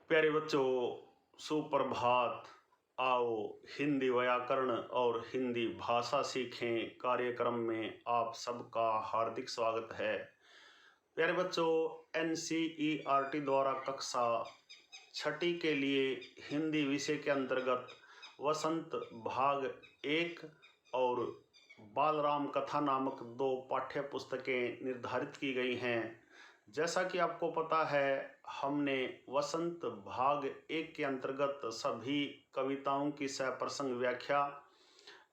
प्यारे बच्चों, सुप्रभात। आओ हिंदी व्याकरण और हिंदी भाषा सीखें कार्यक्रम में आप सबका हार्दिक स्वागत है। प्यारे बच्चों, NCERT द्वारा कक्षा छठी के लिए हिंदी विषय के अंतर्गत वसंत भाग 1 और बालराम कथा नामक 2 पाठ्य पुस्तकें निर्धारित की गई हैं। जैसा कि आपको पता है, हमने वसंत भाग 1 के अंतर्गत सभी कविताओं की सप्रसंग व्याख्या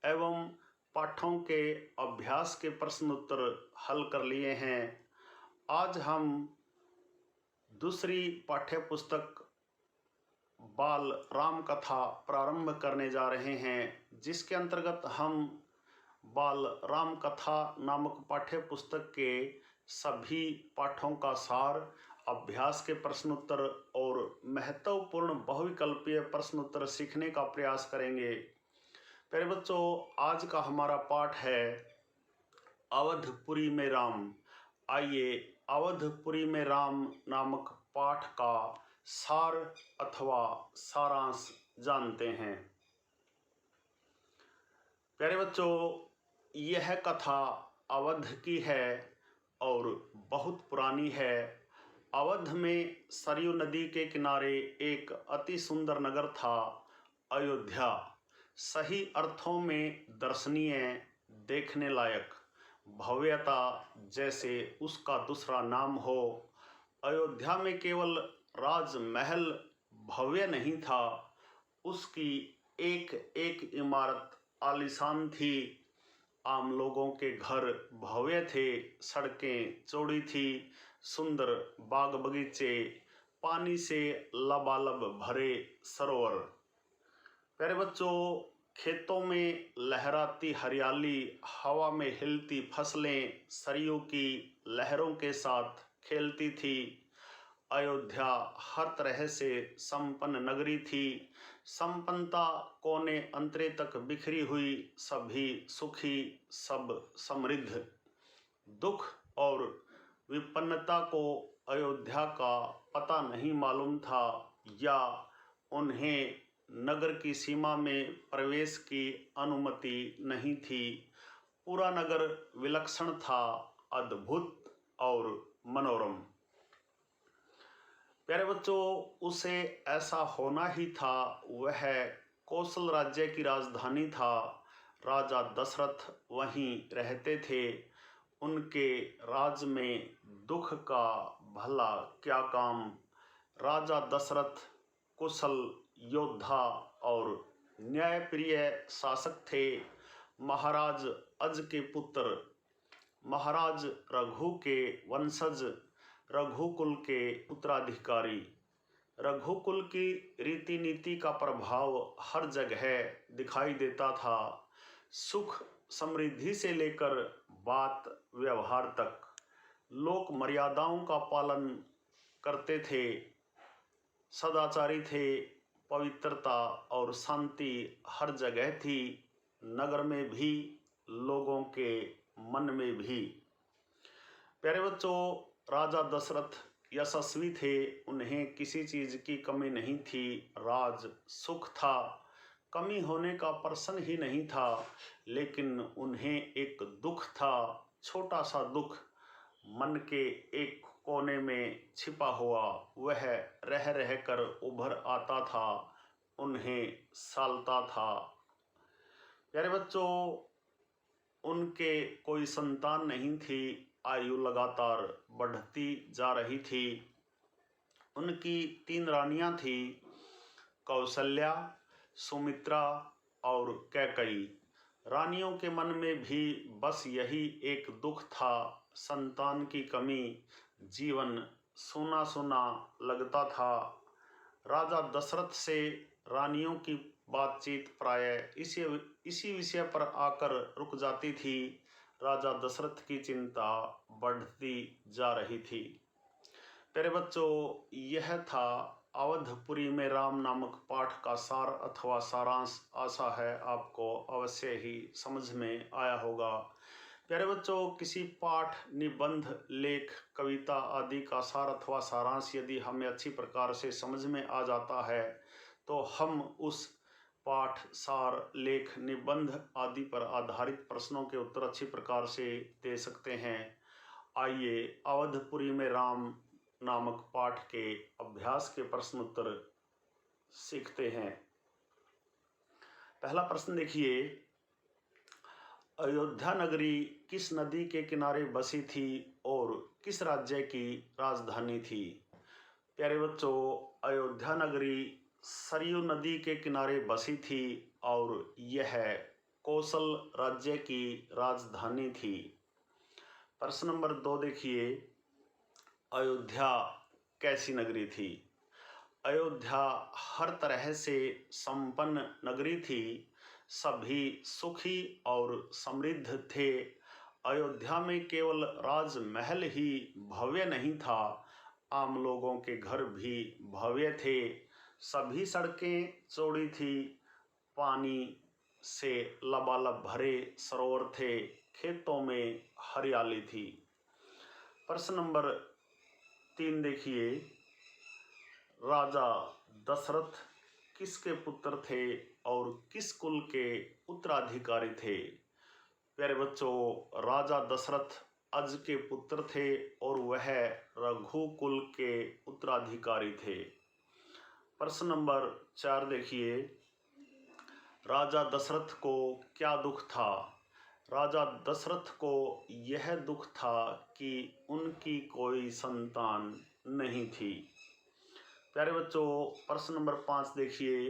एवं पाठों के अभ्यास के प्रश्न उत्तर हल कर लिए हैं। आज हम दूसरी पाठ्य पुस्तक बाल राम कथा प्रारंभ करने जा रहे हैं, जिसके अंतर्गत हम बाल राम कथा नामक पाठ्य पुस्तक के सभी पाठों का सार, अभ्यास के प्रश्नोत्तर और महत्वपूर्ण बहुविकल्पीय प्रश्नोत्तर सीखने का प्रयास करेंगे। प्यारे बच्चों, आज का हमारा पाठ है अवधपुरी में राम। आइए अवधपुरी में राम नामक पाठ का सार अथवा सारांश जानते हैं। प्यारे बच्चों, यह कथा अवध की है और बहुत पुरानी है। अवध में सरयू नदी के किनारे एक अति सुंदर नगर था, अयोध्या। सही अर्थों में दर्शनीय, देखने लायक, भव्यता जैसे उसका दूसरा नाम हो। अयोध्या में केवल राजमहल भव्य नहीं था, उसकी एक एक इमारत आलीशान थी। आम लोगों के घर भव्य थे, सड़कें चौड़ी थी, सुंदर बाग बगीचे, पानी से लबालब भरे सरोवर। प्यारे बच्चों, खेतों में लहराती हरियाली, हवा में हिलती फसलें सरयू की लहरों के साथ खेलती थी। अयोध्या हर तरह से संपन्न नगरी थी। संपन्नता कोने अंतरे तक बिखरी हुई, सभी सुखी, सब समृद्ध। दुख और विपन्नता को अयोध्या का पता नहीं मालूम था, या उन्हें नगर की सीमा में प्रवेश की अनुमति नहीं थी। पूरा नगर विलक्षण था, अद्भुत और मनोरम। प्यारे बच्चों, उसे ऐसा होना ही था। वह कौशल राज्य की राजधानी था। राजा दशरथ वहीं रहते थे। उनके राज में दुख का भला क्या काम। राजा दशरथ कुशल योद्धा और न्यायप्रिय शासक थे। महाराज अज के पुत्र, महाराज रघु के वंशज, रघुकुल के उत्तराधिकारी। रघुकुल की रीति नीति का प्रभाव हर जगह दिखाई देता था। सुख समृद्धि से लेकर बात व्यवहार तक लोक मर्यादाओं का पालन करते थे, सदाचारी थे। पवित्रता और शांति हर जगह थी, नगर में भी, लोगों के मन में भी। प्यारे बच्चों, राजा दशरथ यशस्वी थे, उन्हें किसी चीज़ की कमी नहीं थी। राज सुख था, कमी होने का प्रश्न ही नहीं था। लेकिन उन्हें एक दुख था, छोटा सा दुख, मन के एक कोने में छिपा हुआ। वह रह रह कर उभर आता था, उन्हें सालता था। प्यारे बच्चों, उनके कोई संतान नहीं थी। आयु लगातार बढ़ती जा रही थी। उनकी 3 रानियां थी, कौशल्या, सुमित्रा और कैकई। रानियों के मन में भी बस यही एक दुख था, संतान की कमी। जीवन सूना सूना लगता था। राजा दशरथ से रानियों की बातचीत प्रायः इसी विषय पर आकर रुक जाती थी। राजा दशरथ की चिंता बढ़ती जा रही थी। प्यारे बच्चों, यह था अवधपुरी में राम नामक पाठ का सार अथवा सारांश। आशा है आपको अवश्य ही समझ में आया होगा। प्यारे बच्चों, किसी पाठ, निबंध, लेख, कविता आदि का सार अथवा सारांश यदि हमें अच्छी प्रकार से समझ में आ जाता है तो हम उस पाठ, सार, लेख, निबंध आदि पर आधारित प्रश्नों के उत्तर अच्छी प्रकार से दे सकते हैं। आइए अवधपुरी में राम नामक पाठ के अभ्यास के प्रश्न उत्तर सीखते हैं। पहला प्रश्न देखिए, अयोध्या नगरी किस नदी के किनारे बसी थी और किस राज्य की राजधानी थी? प्यारे बच्चों, अयोध्या नगरी सरयू नदी के किनारे बसी थी और यह कौशल राज्य की राजधानी थी। प्रश्न नंबर 2 देखिए, अयोध्या कैसी नगरी थी? अयोध्या हर तरह से संपन्न नगरी थी। सभी सुखी और समृद्ध थे। अयोध्या में केवल राजमहल ही भव्य नहीं था, आम लोगों के घर भी भव्य थे। सभी सड़कें चौड़ी थी, पानी से लबालब भरे सरोवर थे, खेतों में हरियाली थी। प्रश्न नंबर 3 देखिए, राजा दशरथ किसके पुत्र थे और किस कुल के उत्तराधिकारी थे? प्यारे बच्चों, राजा दशरथ अज के पुत्र थे और वह रघुकुल के उत्तराधिकारी थे। प्रश्न नंबर 4 देखिए, राजा दशरथ को क्या दुख था? राजा दशरथ को यह दुख था कि उनकी कोई संतान नहीं थी। प्यारे बच्चों, प्रश्न नंबर 5 देखिए,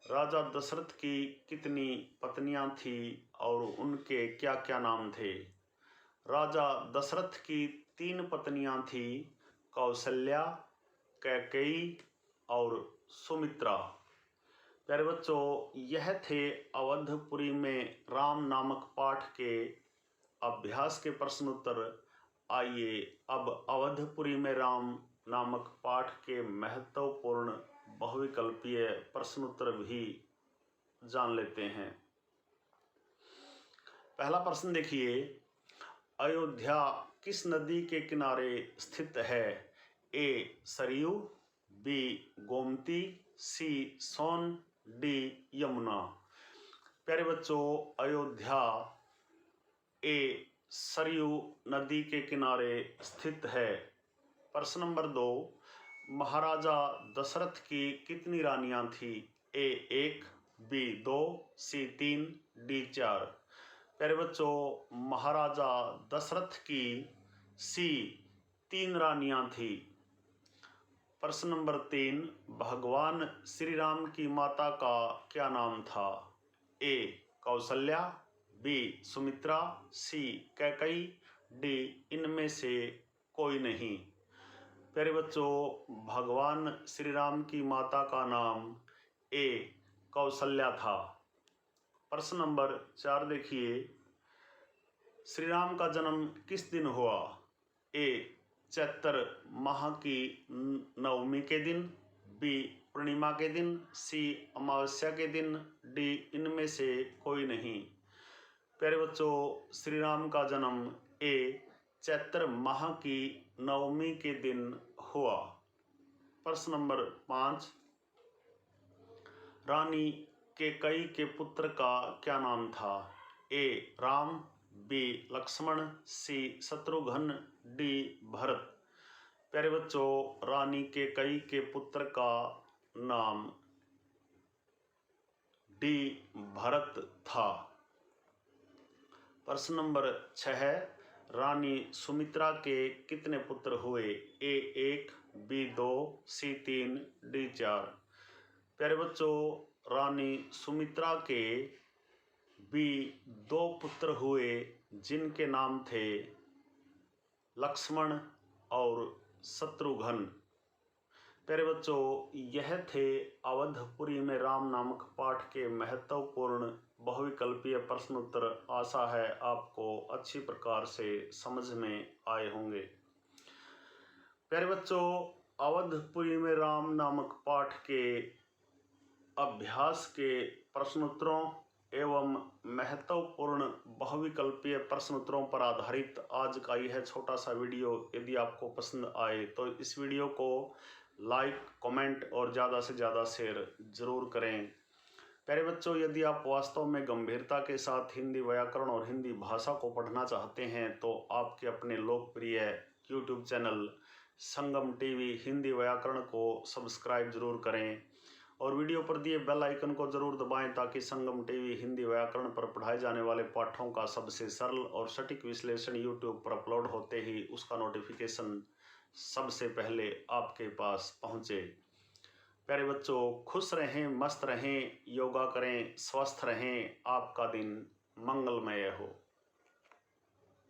राजा दशरथ की कितनी पत्नियां थी और उनके क्या क्या नाम थे? राजा दशरथ की 3 पत्नियां थी, कौशल्या, कैकेयी और सुमित्रा। प्यारे बच्चों, यह थे अवधपुरी में राम नामक पाठ के अभ्यास के प्रश्न उत्तर। आइए अब अवधपुरी में राम नामक पाठ के महत्वपूर्ण बहुविकल्पीय प्रश्न उत्तर भी जान लेते हैं। पहला प्रश्न देखिए, अयोध्या किस नदी के किनारे स्थित है? ए सरयू, बी गोमती, सी सोन, डी यमुना। प्यारे बच्चों, अयोध्या ए सरयू नदी के किनारे स्थित है। प्रश्न नंबर 2, महाराजा दशरथ की कितनी रानियां थी? ए 1, बी 2, सी 3, डी 4। प्यारे बच्चों, महाराजा दशरथ की सी 3 रानियां थी। प्रश्न नंबर 3, भगवान श्री राम की माता का क्या नाम था? ए कौशल्या, बी सुमित्रा, सी कैकेयी, डी इनमें से कोई नहीं। प्यारे बच्चों, भगवान श्री राम की माता का नाम ए कौशल्या था। प्रश्न नंबर 4 देखिए, श्री राम का जन्म किस दिन हुआ? ए चैत्र माह की नवमी के दिन, बी पूर्णिमा के दिन, सी अमावस्या के दिन, डी इनमें से कोई नहीं। प्यारे बच्चों, श्री राम का जन्म ए चैत्र माह की नवमी के दिन हुआ। प्रश्न नंबर 5, रानी कैकेयी के पुत्र का क्या नाम था? ए राम, बी लक्ष्मण, सी शत्रुघ्न, डी भरत। प्यारे बच्चों, रानी कैकेयी के पुत्र का नाम डी भरत था। प्रश्न नंबर 6, रानी सुमित्रा के कितने पुत्र हुए? ए 1, बी 2, सी 3, डी 4। प्यारे बच्चों, रानी सुमित्रा के भी 2 पुत्र हुए जिनके नाम थे लक्ष्मण और शत्रुघ्न। प्यारे बच्चों, यह थे अवधपुरी में राम नामक पाठ के महत्वपूर्ण बहुविकल्पीय प्रश्न उत्तर। आशा है आपको अच्छी प्रकार से समझ में आए होंगे। प्यारे बच्चों, अवधपुरी में राम नामक पाठ के अभ्यास के प्रश्नोत्तरों एवं महत्वपूर्ण बहुविकल्पीय प्रश्न उत्तरों पर आधारित आज का यह छोटा सा वीडियो यदि आपको पसंद आए तो इस वीडियो को लाइक, कमेंट और ज़्यादा से ज़्यादा शेयर जरूर करें। प्यारे बच्चों, यदि आप वास्तव में गंभीरता के साथ हिंदी व्याकरण और हिंदी भाषा को पढ़ना चाहते हैं तो आपके अपने लोकप्रिय YouTube चैनल संगम टीवी हिंदी व्याकरण को सब्सक्राइब जरूर करें और वीडियो पर दिए बेल आइकन को जरूर दबाएं ताकि संगम टीवी हिंदी व्याकरण पर पढ़ाए जाने वाले पाठों का सबसे सरल और सटीक विश्लेषण YouTube पर अपलोड होते ही उसका नोटिफिकेशन सबसे पहले आपके पास पहुंचे। प्यारे बच्चों, खुश रहें, मस्त रहें, योगा करें, स्वस्थ रहें, आपका दिन मंगलमय हो।